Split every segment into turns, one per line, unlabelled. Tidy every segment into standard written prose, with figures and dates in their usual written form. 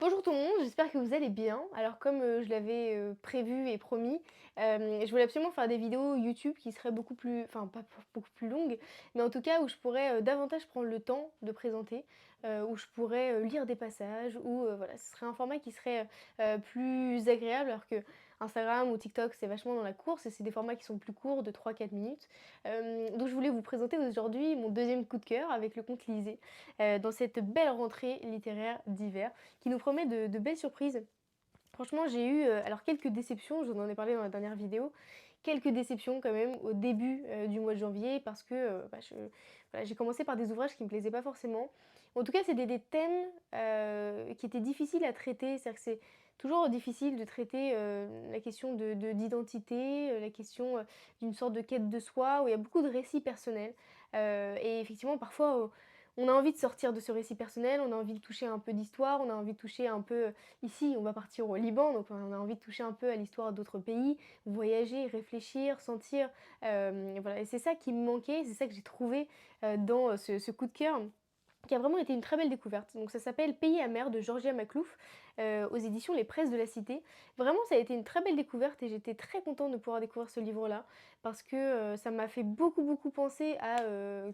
Bonjour tout le monde, j'espère que vous allez bien. Alors comme je l'avais prévu et promis, je voulais absolument faire des vidéos YouTube qui seraient beaucoup plus, enfin pas beaucoup plus longues, mais en tout cas où je pourrais davantage prendre le temps de présenter, où je pourrais lire des passages, où voilà, ce serait un format qui serait plus agréable, alors que Instagram ou TikTok c'est vachement dans la course et c'est des formats qui sont plus courts de 3 4 minutes. Donc je voulais vous présenter aujourd'hui mon deuxième coup de cœur avec le conte Lisée, dans cette belle rentrée littéraire d'hiver qui nous promet de belles surprises. Franchement, j'ai eu, alors quelques déceptions, je vous en ai parlé dans la dernière vidéo, quelques déceptions quand même au début, du mois de janvier parce que, voilà, j'ai commencé par des ouvrages qui me plaisaient pas forcément. En tout cas, c'était des thèmes, qui étaient difficiles à traiter. C'est-à-dire que c'est toujours difficile de traiter, la question d'identité, la question, d'une sorte de quête de soi où il y a beaucoup de récits personnels. Et effectivement, parfois, on a envie de sortir de ce récit personnel, on a envie de toucher un peu d'histoire, on a envie de toucher un peu. Ici, on va partir au Liban, donc on a envie de toucher un peu à l'histoire d'autres pays, voyager, réfléchir, sentir, voilà, et c'est ça qui me manquait, c'est ça que j'ai trouvé, dans, ce coup de cœur, qui a vraiment été une très belle découverte. Donc ça s'appelle Pays amer de Georgia Maclouf, aux éditions Les Presses de la Cité. Vraiment, ça a été une très belle découverte et j'étais très contente de pouvoir découvrir ce livre-là parce que, ça m'a fait beaucoup, beaucoup penser à,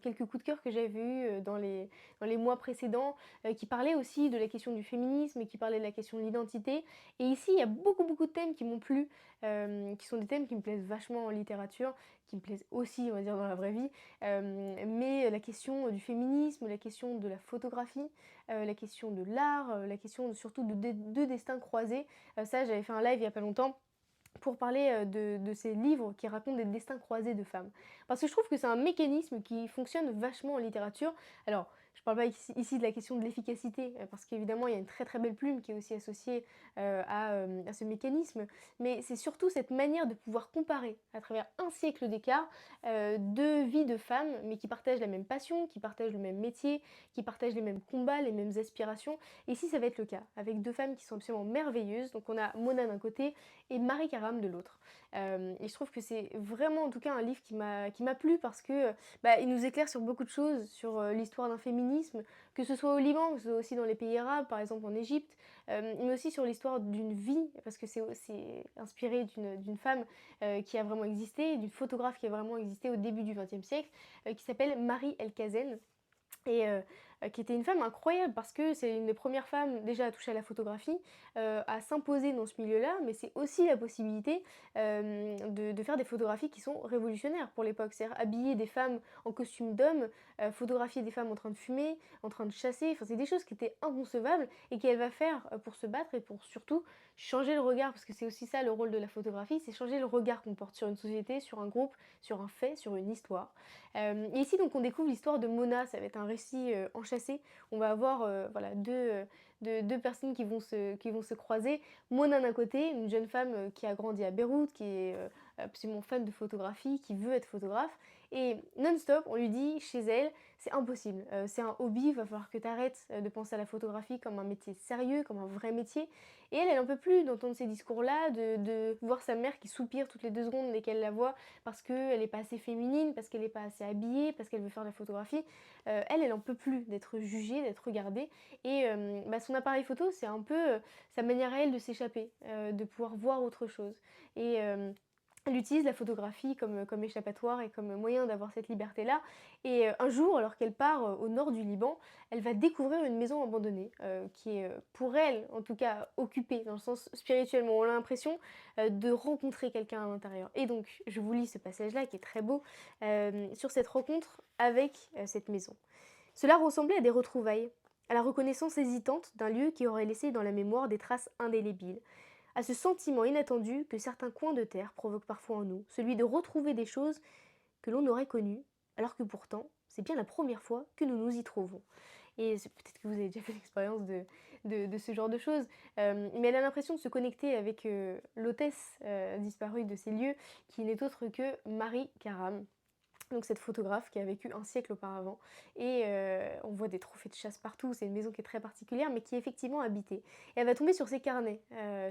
quelques coups de cœur que j'avais eus, dans les mois précédents, qui parlaient aussi de la question du féminisme et qui parlaient de la question de l'identité. Et ici, il y a beaucoup, beaucoup de thèmes qui m'ont plu, qui sont des thèmes qui me plaisent vachement en littérature, qui me plaisent aussi, on va dire, dans la vraie vie. Mais la question du féminisme, la question de la photographie, la question de l'art, la question surtout de 2 destins croisés. Ça, j'avais fait un live il y a pas longtemps pour parler, de ces livres qui racontent des destins croisés de femmes. Parce que je trouve que c'est un mécanisme qui fonctionne vachement en littérature. Alors, je parle pas ici de la question de l'efficacité, parce qu'évidemment il y a une très, très belle plume qui est aussi associée, à ce mécanisme, mais c'est surtout cette manière de pouvoir comparer à travers un siècle d'écart, 2 vies de femmes, mais qui partagent la même passion, qui partagent le même métier, qui partagent les mêmes combats, les mêmes aspirations. Et ici, ça va être le cas, avec 2 femmes qui sont absolument merveilleuses. Donc on a Mona d'un côté et Marie Karam de l'autre. Et je trouve que c'est vraiment en tout cas un livre qui m'a plu parce que, bah, il nous éclaire sur beaucoup de choses, sur, l'histoire d'un féminisme, que ce soit au Liban, que ce soit aussi dans les pays arabes, par exemple en Égypte, mais aussi sur l'histoire d'une vie, parce que c'est inspiré d'une femme, qui a vraiment existé, d'une photographe qui a vraiment existé au début du XXe siècle, qui s'appelle Marie Elkazen. Et qui était une femme incroyable parce que c'est une des premières femmes déjà à toucher à la photographie, à s'imposer dans ce milieu-là, mais c'est aussi la possibilité, de faire des photographies qui sont révolutionnaires pour l'époque. C'est-à-dire habiller des femmes en costume d'hommes, photographier des femmes en train de fumer, en train de chasser, enfin c'est des choses qui étaient inconcevables et qu'elle va faire, pour se battre et pour surtout changer le regard, parce que c'est aussi ça le rôle de la photographie, c'est changer le regard qu'on porte sur une société, sur un groupe, sur un fait, sur une histoire. Et ici donc on découvre l'histoire de Mona, ça va être un récit, enchâssé. On va avoir, voilà 2 personnes qui vont se croiser. Mona d'un côté, une jeune femme, qui a grandi à Beyrouth, qui est, absolument fan de photographie, qui veut être photographe et non-stop on lui dit chez elle: «C'est impossible, c'est un hobby, il va falloir que tu arrêtes, de penser à la photographie comme un métier sérieux, comme un vrai métier». Et elle, elle en peut plus d'entendre ces discours-là, de voir sa mère qui soupire toutes les 2 secondes dès qu'elle la voit parce qu'elle est pas assez féminine, parce qu'elle est pas assez habillée, parce qu'elle veut faire de la photographie. Elle, elle en peut plus d'être jugée, d'être regardée et bah, son appareil photo, c'est un peu, sa manière à elle de s'échapper, de pouvoir voir autre chose et elle utilise la photographie comme échappatoire et comme moyen d'avoir cette liberté-là et un jour, alors qu'elle part, au nord du Liban, elle va découvrir une maison abandonnée, qui est, pour elle, en tout cas, occupée dans le sens spirituellement. On a l'impression, de rencontrer quelqu'un à l'intérieur et donc je vous lis ce passage-là qui est très beau, sur cette rencontre avec, cette maison. Cela ressemblait à des retrouvailles, à la reconnaissance hésitante d'un lieu qui aurait laissé dans la mémoire des traces indélébiles, à ce sentiment inattendu que certains coins de terre provoquent parfois en nous, celui de retrouver des choses que l'on aurait connues, alors que pourtant, c'est bien la première fois que nous nous y trouvons. Et peut-être que vous avez déjà fait l'expérience de ce genre de choses, mais elle a l'impression de se connecter avec l'hôtesse disparue de ces lieux, qui n'est autre que Marie Karam. Donc cette photographe qui a vécu un siècle auparavant et on voit des trophées de chasse partout, c'est une maison qui est très particulière mais qui est effectivement habitée. Et elle va tomber sur ses carnets,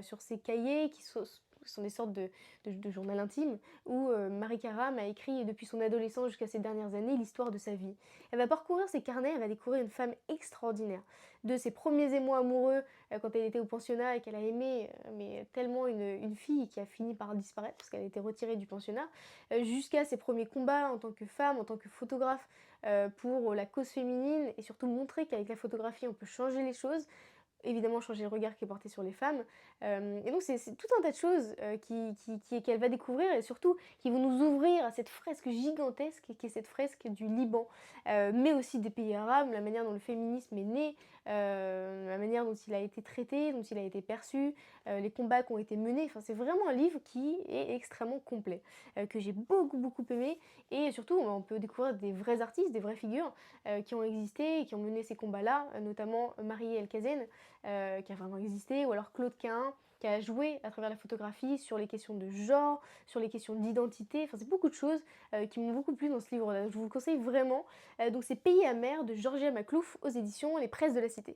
sur ses cahiers qui sont ce sont des sortes de journal intime où, Marie Karam a écrit depuis son adolescence jusqu'à ses dernières années l'histoire de sa vie. Elle va parcourir ces carnets, elle va découvrir une femme extraordinaire. De ses premiers émois amoureux, quand elle était au pensionnat et qu'elle a aimé, mais tellement une fille qui a fini par disparaître parce qu'elle a été retirée du pensionnat, jusqu'à ses premiers combats en tant que femme, en tant que photographe, pour la cause féminine et surtout montrer qu'avec la photographie on peut changer les choses. Évidemment changer le regard qui est porté sur les femmes, et donc c'est tout un tas de choses, qu'elle va découvrir et surtout qui vont nous ouvrir à cette fresque gigantesque qui est cette fresque du Liban, mais aussi des pays arabes, la manière dont le féminisme est né, la manière dont il a été traité, dont il a été perçu, les combats qui ont été menés. Enfin, c'est vraiment un livre qui est extrêmement complet, que j'ai beaucoup, beaucoup aimé et surtout on peut découvrir des vrais artistes, des vraies figures, qui ont existé et qui ont mené ces combats-là, notamment Marie Elkazen, qui a vraiment existé, ou alors Claude Quin, qui a joué à travers la photographie sur les questions de genre, sur les questions d'identité. Enfin, c'est beaucoup de choses qui m'ont beaucoup plu dans ce livre-là. Je vous le conseille vraiment. Donc, c'est Pays amer de Georgia Maclouf aux éditions Les Presses de la Cité.